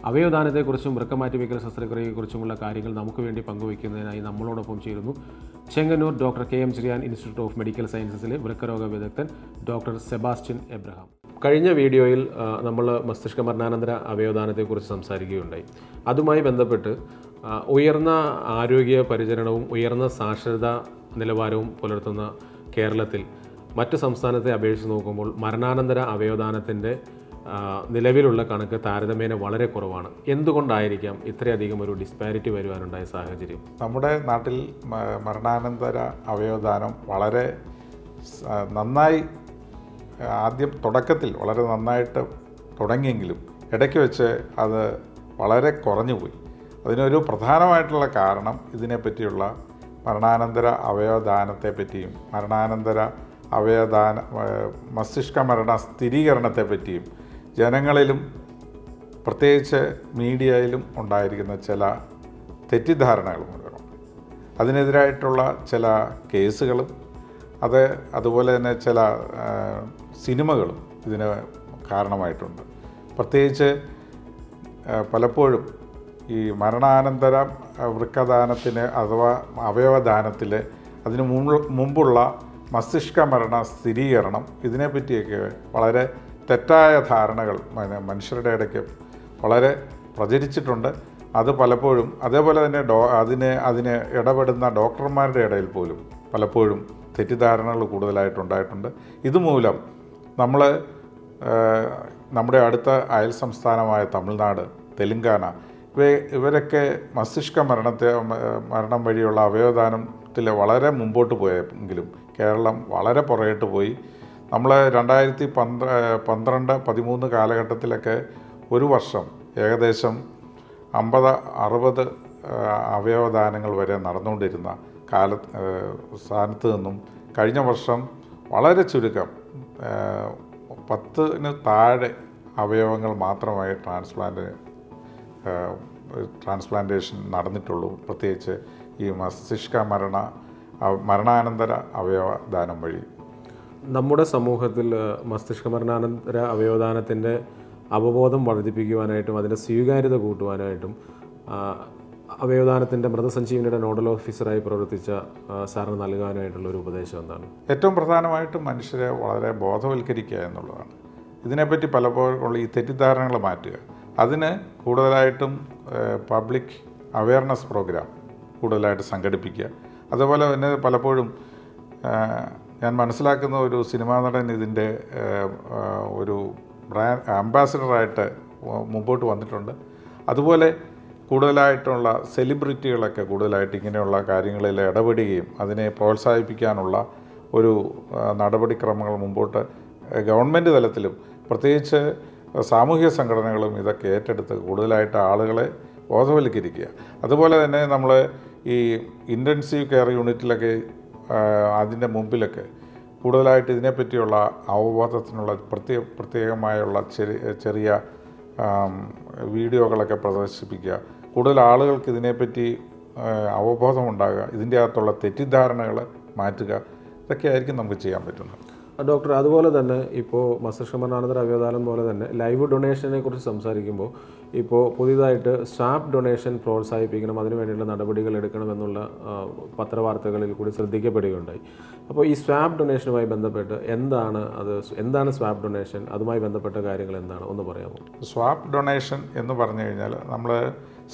അവയവദാനത്തെക്കുറിച്ചും വൃക്കമാറ്റിവയ്ക്കൽ ശസ്ത്രക്രിയയെക്കുറിച്ചുമുള്ള കാര്യങ്ങൾ നമുക്ക് വേണ്ടി പങ്കുവയ്ക്കുന്നതിനായി നമ്മളോടൊപ്പം ചേരുന്നു Chengannur doctor KM Cheriyan institute of medical സയൻസസിലെ വൃക്കരോഗ വിദഗ്ധൻ ഡോക്ടർ സെബാസ്റ്റ്യൻ എബ്രഹാം. കഴിഞ്ഞ വീഡിയോയിൽ നമ്മൾ മസ്തിഷ്ക മരണാനന്തര അവയവദാനത്തെക്കുറിച്ച് സംസാരിക്കുകയുണ്ടായി. അതുമായി ബന്ധപ്പെട്ട് ഉയർന്ന ആരോഗ്യ പരിചരണവും ഉയർന്ന സാക്ഷരതാ നിലവാരവും പുലർത്തുന്ന കേരളത്തിൽ മറ്റ് സംസ്ഥാനത്തെ അപേക്ഷിച്ച് നോക്കുമ്പോൾ മരണാനന്തര അവയവദാനത്തിൻ്റെ നിലവിലുള്ള കണക്ക് താരതമ്യേന വളരെ കുറവാണ്. എന്തുകൊണ്ടായിരിക്കാം ഇത്രയധികം ഒരു ഡിസ്പാരിറ്റി വരുവാനുണ്ടായ സാഹചര്യം? നമ്മുടെ നാട്ടിൽ മരണാനന്തര അവയവദാനം വളരെ നന്നായി ആദ്യം തുടക്കത്തിൽ വളരെ നന്നായിട്ട് തുടങ്ങിയെങ്കിലും ഇടയ്ക്ക് വെച്ച് അത് വളരെ കുറഞ്ഞുപോയി. അതിനൊരു പ്രധാനമായിട്ടുള്ള കാരണം ഇതിനെപ്പറ്റിയുള്ള മരണാനന്തര അവയവദാനത്തെപ്പറ്റിയും മരണാനന്തര മസ്തിഷ്ക മരണ സ്ഥിരീകരണത്തെപ്പറ്റിയും ജനങ്ങളിലും പ്രത്യേകിച്ച് മീഡിയയിലും ഉണ്ടായിരിക്കുന്ന ചില തെറ്റിദ്ധാരണകൾ മൂലമാണ്. അതിനെതിരായിട്ടുള്ള ചില കേസുകളും അതുപോലെ തന്നെ ചില സിനിമകളും ഇതിന് കാരണമായിട്ടുണ്ട്. പ്രത്യേകിച്ച് പലപ്പോഴും ഈ മരണാനന്തര വൃക്കദാനത്തിന് അഥവാ അവയവദാനത്തിൽ അതിന് മുമ്പുള്ള മസ്തിഷ്ക മരണ സ്ഥിരീകരണം ഇതിനെപ്പറ്റിയൊക്കെ വളരെ തെറ്റായ ധാരണകൾ മനുഷ്യരുടെ ഇടയ്ക്ക് വളരെ പ്രചരിച്ചിട്ടുണ്ട്. അത് പലപ്പോഴും അതേപോലെ തന്നെ അതിന് ഇടപെടുന്ന ഡോക്ടർമാരുടെ ഇടയിൽ പോലും പലപ്പോഴും തെറ്റിദ്ധാരണകൾ കൂടുതലായിട്ടുണ്ടായിട്ടുണ്ട്. ഇതുമൂലം നമ്മുടെ അടുത്ത അയൽ സംസ്ഥാനമായ തമിഴ്നാട്, തെലുങ്കാന ഇവരൊക്കെ മസ്തിഷ്ക മരണം വഴിയുള്ള അവയവദാനത്തിൽ വളരെ മുമ്പോട്ട് പോയെങ്കിലും കേരളം വളരെ പുറകോട്ട് പോയി. നമ്മൾ 2013 കാലഘട്ടത്തിലൊക്കെ ഒരു വർഷം ഏകദേശം 50-60 അവയവദാനങ്ങൾ വരെ നടന്നുകൊണ്ടിരുന്ന സ്ഥാനത്ത് നിന്നും കഴിഞ്ഞ വർഷം വളരെ ചുരുക്കം 10-ന് താഴെ അവയവങ്ങൾ മാത്രമായി ട്രാൻസ്പ്ലാന്റേഷൻ നടന്നിട്ടുള്ളൂ. പ്രത്യേകിച്ച് ഈ മസ്തിഷ്ക മരണാനന്തര അവയവദാനം വഴി നമ്മുടെ സമൂഹത്തിൽ മസ്തിഷ്ക മരണാനന്തര അവയവദാനത്തിൻ്റെ അവബോധം വർദ്ധിപ്പിക്കുവാനായിട്ടും അതിൻ്റെ സ്വീകാര്യത കൂട്ടുവാനായിട്ടും അവയവദാനത്തിൻ്റെ മൃതസഞ്ജീവനിയുടെ നോഡൽ ഓഫീസറായി പ്രവർത്തിച്ച സാറിന് നൽകാനായിട്ടുള്ള ഒരു ഉപദേശം എന്താണ്? ഏറ്റവും പ്രധാനമായിട്ടും മനുഷ്യരെ വളരെ ബോധവൽക്കരിക്കുക എന്നുള്ളതാണ്. ഇതിനെപ്പറ്റി പലപ്പോഴും ഈ തെറ്റിദ്ധാരണകൾ മാറ്റുക. അതിന് കൂടുതലായിട്ടും പബ്ലിക് അവയർനെസ് പ്രോഗ്രാം കൂടുതലായിട്ട് സംഘടിപ്പിക്കുക. അതുപോലെ തന്നെ പലപ്പോഴും ഞാൻ മനസ്സിലാക്കുന്ന ഒരു സിനിമാ നടൻ ഇതിൻ്റെ ഒരു ബ്രാൻഡ് അംബാസഡറായിട്ട് മുമ്പോട്ട് വന്നിട്ടുണ്ട്. അതുപോലെ കൂടുതലായിട്ടുള്ള സെലിബ്രിറ്റികളൊക്കെ കൂടുതലായിട്ട് ഇങ്ങനെയുള്ള കാര്യങ്ങളിൽ ഇടപെടുകയും അതിനെ പ്രോത്സാഹിപ്പിക്കാനുള്ള ഒരു നടപടിക്രമങ്ങൾ മുമ്പോട്ട് ഗവൺമെൻറ് തലത്തിലും പ്രത്യേകിച്ച് സാമൂഹിക സംഘടനകളും ഇതൊക്കെ ഏറ്റെടുത്ത് കൂടുതലായിട്ട് ആളുകളെ ബോധവൽക്കരിക്കുക. അതുപോലെ തന്നെ നമ്മൾ ഈ ഇൻറ്റൻസീവ് കെയർ യൂണിറ്റിലൊക്കെ അതിൻ്റെ മുമ്പിലൊക്കെ കൂടുതലായിട്ട് ഇതിനെപ്പറ്റിയുള്ള അവബോധത്തിനുള്ള പ്രത്യേകമായുള്ള ചെറിയ വീഡിയോകളൊക്കെ പ്രദർശിപ്പിക്കുക. കൂടുതൽ ആളുകൾക്ക് ഇതിനെപ്പറ്റി അവബോധമുണ്ടാകുക, ഇതിൻ്റെ അകത്തുള്ള തെറ്റിദ്ധാരണകൾ മാറ്റുക. ഇതൊക്കെയായിരിക്കും നമുക്ക് ചെയ്യാൻ പറ്റുന്നത്. ഡോക്ടർ, അതുപോലെ തന്നെ ഇപ്പോൾ മസ്തിഷ്ക മരണാനന്തര അവയവദാനം പോലെ തന്നെ ലൈവ് ഡൊണേഷനെ കുറിച്ച് സംസാരിക്കുമ്പോൾ ഇപ്പോൾ പുതിയതായിട്ട് സ്വാബ് ഡൊണേഷൻ പ്രോത്സാഹിപ്പിക്കണം, അതിനുവേണ്ടിയുള്ള നടപടികൾ എടുക്കണമെന്നുള്ള പത്രവാർത്തകളിൽ കൂടി ശ്രദ്ധിക്കപ്പെടുകയുണ്ടായി. അപ്പോൾ ഈ സ്വാബ് ഡൊണേഷനുമായി ബന്ധപ്പെട്ട് എന്താണ് സ്വാബ് ഡൊണേഷൻ, അതുമായി ബന്ധപ്പെട്ട കാര്യങ്ങൾ എന്താണ് ഒന്ന് പറയാമോ? സ്വാബ് ഡൊണേഷൻ എന്ന് പറഞ്ഞു കഴിഞ്ഞാൽ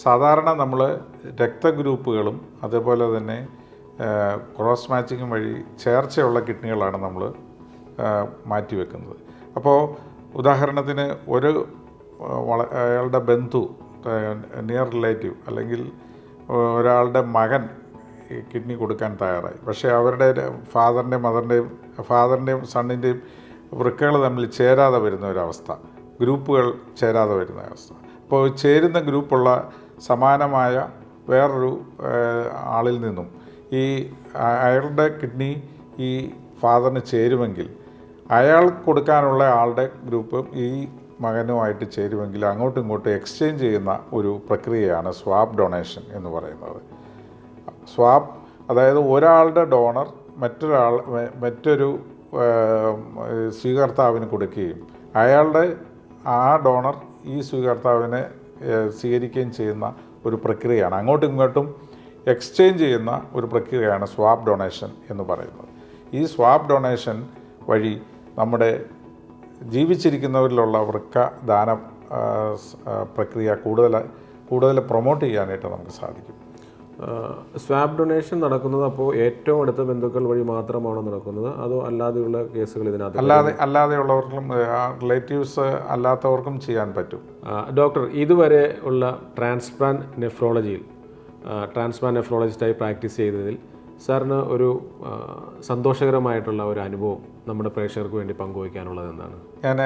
സാധാരണ നമ്മൾ രക്തഗ്രൂപ്പുകളും അതേപോലെ തന്നെ ക്രോസ് മാച്ചിങ്ങും വഴി ചേർച്ചയുള്ള കിഡ്നികളാണ് നമ്മൾ മാറ്റിവെക്കുന്നത്. അപ്പോൾ ഉദാഹരണത്തിന് അയാളുടെ ബന്ധു, നിയർ റിലേറ്റീവ് അല്ലെങ്കിൽ ഒരാളുടെ മകൻ കിഡ്നി കൊടുക്കാൻ തയ്യാറായി. പക്ഷേ അവരുടെ ഫാദറിൻ്റെയും സണ്ണിൻ്റെയും വൃക്കകൾ തമ്മിൽ ചേരാതെ വരുന്ന ഒരവസ്ഥ, ഗ്രൂപ്പുകൾ ചേരാതെ വരുന്ന അവസ്ഥ. അപ്പോൾ ചേരുന്ന ഗ്രൂപ്പുള്ള സമാനമായ വേറൊരു ആളിൽ നിന്നും അയാളുടെ കിഡ്നി ഈ ഫാദറിന് ചേരുമെങ്കിൽ അയാൾ കൊടുക്കാനുള്ള ആളുടെ ഗ്രൂപ്പ് ഈ മകനുമായിട്ട് ചേരുമെങ്കിൽ അങ്ങോട്ടും ഇങ്ങോട്ടും എക്സ്ചേഞ്ച് ചെയ്യുന്ന ഒരു പ്രക്രിയയാണ് സ്വാബ് ഡൊണേഷൻ എന്ന് പറയുന്നത്. സ്വാബ് അതായത് ഒരാളുടെ ഡോണർ മറ്റൊരു സ്വീകർത്താവിന് കൊടുക്കുകയും അയാളുടെ ആ ഡോണർ ഈ സ്വീകർത്താവിനെ സ്വീകരിക്കുകയും ചെയ്യുന്ന ഒരു പ്രക്രിയയാണ്. അങ്ങോട്ടും ഇങ്ങോട്ടും എക്സ്ചേഞ്ച് ചെയ്യുന്ന ഒരു പ്രക്രിയയാണ് സ്വാബ് ഡൊണേഷൻ എന്ന് പറയുന്നത്. ഈ സ്വാബ് ഡൊണേഷൻ വഴി നമ്മുടെ ജീവിച്ചിരിക്കുന്നവരിലുള്ള വൃക്ക ദാന പ്രക്രിയ കൂടുതൽ പ്രൊമോട്ട് ചെയ്യാനായിട്ട് നമുക്ക് സാധിക്കും. സ്വാബ് ഡൊണേഷൻ നടക്കുന്നത് അപ്പോൾ ഏറ്റവും അടുത്ത ബന്ധുക്കൾ വഴി മാത്രമാണോ നടക്കുന്നത്, അതോ അല്ലാതെയുള്ള കേസുകൾ ഇതിനകത്ത്? അല്ലാതെയുള്ളവർക്കും റിലേറ്റീവ്സ് അല്ലാത്തവർക്കും ചെയ്യാൻ പറ്റും. ഡോക്ടർ, ഇതുവരെ ഉള്ള ട്രാൻസ്പ്ലാന്റ് നെഫ്രോളജിസ്റ്റായി പ്രാക്ടീസ് ചെയ്തതിൽ സാറിന് ഒരു സന്തോഷകരമായിട്ടുള്ള ഒരു അനുഭവം നമ്മുടെ പ്രേക്ഷകർക്ക് വേണ്ടി പങ്കുവയ്ക്കാനുള്ളത് എന്താണ്? ഞാൻ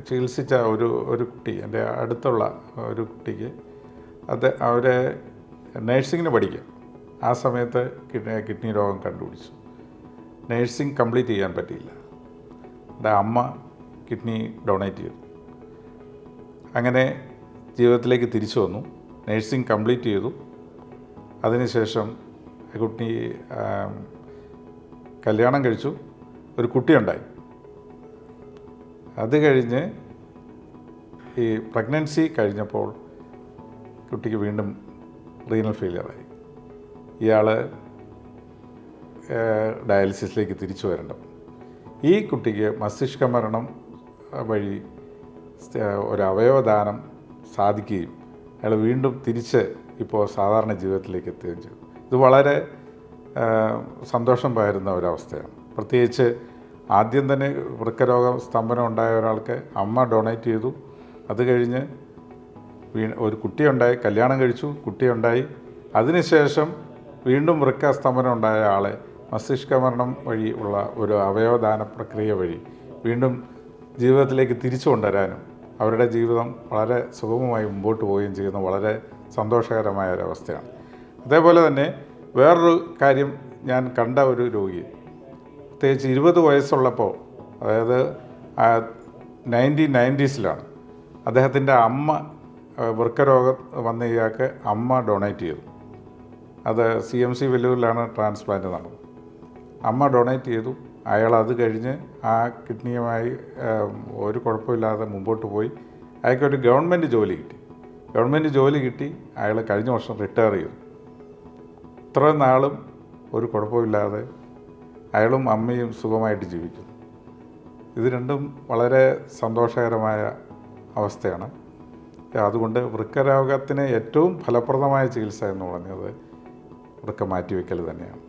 ചികിത്സിച്ച ഒരു കുട്ടി, എൻ്റെ അടുത്തുള്ള ഒരു കുട്ടിക്ക് അവർ നേഴ്സിങ്ങിന് പഠിക്കുക. ആ സമയത്ത് കിഡ്നി രോഗം കണ്ടുപിടിച്ചു. നേഴ്സിംഗ് കംപ്ലീറ്റ് ചെയ്യാൻ പറ്റിയില്ല. എൻ്റെ അമ്മ കിഡ്നി ഡൊണേറ്റ് ചെയ്തു. അങ്ങനെ ജീവിതത്തിലേക്ക് തിരിച്ചു വന്നു. നേഴ്സിംഗ് കംപ്ലീറ്റ് ചെയ്തു. അതിനുശേഷം കുട്ടി കല്യാണം കഴിച്ചു, ഒരു കുട്ടിയുണ്ടായി. അത് കഴിഞ്ഞ് ഈ പ്രഗ്നൻസി കഴിഞ്ഞപ്പോൾ കുട്ടിക്ക് വീണ്ടും റീനൽ ഫെയിലിയറായി. ഇയാൾ ഡയാലിസിസിലേക്ക് തിരിച്ചു വരേണ്ട. ഈ കുട്ടിക്ക് മസ്തിഷ്ക മരണം വഴി ഒരു അവയവദാനം സാധിക്കുകയും അയാൾ വീണ്ടും തിരിച്ച് ഇപ്പോൾ സാധാരണ ജീവിതത്തിലേക്ക് എത്തുകയും ചെയ്തു. ഇത് വളരെ സന്തോഷം പകരുന്ന ഒരവസ്ഥയാണ്. പ്രത്യേകിച്ച് ആദ്യം തന്നെ വൃക്കരോഗ സ്തംഭനം ഉണ്ടായ ഒരാൾക്ക് അമ്മ ഡൊണേറ്റ് ചെയ്തു. അത് കഴിഞ്ഞ് ഒരു കുട്ടിയുണ്ടായി, കല്യാണം കഴിച്ചു, കുട്ടിയുണ്ടായി. അതിനുശേഷം വീണ്ടും വൃക്ക സ്തംഭനം ഉണ്ടായ ആളെ മസ്തിഷ്ക മരണം വഴി ഉള്ള ഒരു അവയവദാന പ്രക്രിയ വഴി വീണ്ടും ജീവിതത്തിലേക്ക് തിരിച്ചു കൊണ്ടുവരാനും അവരുടെ ജീവിതം വളരെ സുഗമമായി മുമ്പോട്ട് പോവുകയും ചെയ്യുന്ന വളരെ സന്തോഷകരമായ ഒരവസ്ഥയാണ്. അതേപോലെ തന്നെ വേറൊരു കാര്യം, ഞാൻ കണ്ട ഒരു രോഗി, പ്രത്യേകിച്ച് 20 വയസ്സുള്ളപ്പോൾ, അതായത് 1990s അദ്ദേഹത്തിൻ്റെ അമ്മ വൃക്കരോഗം വന്ന ഇയാൾക്ക് അമ്മ ഡൊണേറ്റ് ചെയ്തു. അത് CMC വെല്ലൂരിലാണ് ട്രാൻസ്പ്ലാന്റ് നടന്നത്. അമ്മ ഡൊണേറ്റ് ചെയ്തു. അയാൾ അത് കഴിഞ്ഞ് ആ കിഡ്നിയുമായി ഒരു കുഴപ്പമില്ലാതെ മുമ്പോട്ട് പോയി. അയാൾക്കൊരു ഗവൺമെൻറ് ജോലി കിട്ടി. അയാൾ കഴിഞ്ഞ വർഷം റിട്ടയർ ചെയ്തു. ഇത്രയും നാളും ഒരു കുഴപ്പമില്ലാതെ അയാളും അമ്മയും സുഖമായിട്ട് ജീവിക്കുന്നു. ഇത് രണ്ടും വളരെ സന്തോഷകരമായ അവസ്ഥയാണ്. അതുകൊണ്ട് വൃക്കരോഗത്തിന് ഏറ്റവും ഫലപ്രദമായ ചികിത്സ എന്ന് പറഞ്ഞത് വൃക്ക മാറ്റിവെക്കൽ തന്നെയാണ്.